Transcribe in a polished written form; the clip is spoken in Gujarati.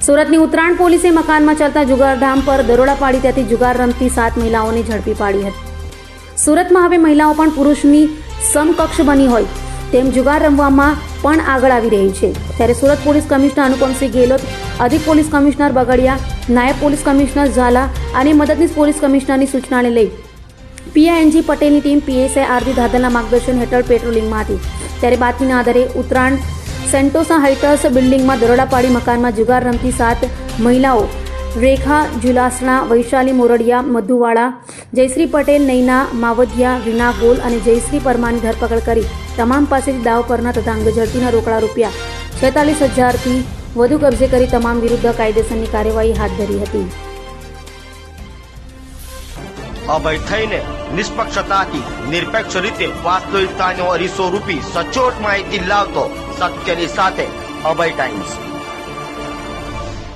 સુરતની ઉત્તરાયણ પોલીસે મકાનમાં ચાલતા જુગારધામ પર દરોડા પાડી ત્યાંથી જુગાર રમતી 7 મહિલાઓને ઝડપી પાડી હતી। સુરતમાં હવે મહિલાઓ પણ પુરુષની સમકક્ષ બની હોય તેમ જુગાર રમવામાં પણ આગળ આવી રહી છે। ત્યારે સુરત પોલીસ કમિશનર અનુપમસિંહ ગેહલોત, અધિક પોલીસ કમિશનર બગડિયા, નાયબ પોલીસ કમિશનર ઝાલા અને મદદનીશ પોલીસ કમિશનરની સૂચનાને લઈ પીઆઈએનજી પટેલની ટીમ પીએસઆઈ આરતી ધાદલના માર્ગદર્શન હેઠળ પેટ્રોલિંગમાં હતી। ત્યારે બાતમીના આધારે ઉત્તરાયણ સેન્ટોસા હાઇટર્સ બિલ્ડિંગમાં દરોડા પાડી મકાનમાં જુગાર રમતી 7 મહિલાઓ રેખા જુલાસણા, વૈશાલી મોરડિયા, મધુવાળા, જયશ્રી પટેલ, નૈના માવધિયા, રીના ગોલ અને જયશ્રી પરમારની ધરપકડ કરી તમામ પાસેથી દાવ પરના તથા અંગઝડતીના રોકડા રૂપિયા 46,000થી વધુ કબજે કરી તમામ વિરુદ્ધ કાયદેસરની કાર્યવાહી હાથ ધરી હતી। અભય થઈને નિષ્પક્ષતાથી નિરપેક્ષ રીતે વાસ્તવિકતાનો અરીસો રૂપી સચોટ માહિતી લાવતો સત્યની સાથે અભય ટાઈમ્સ।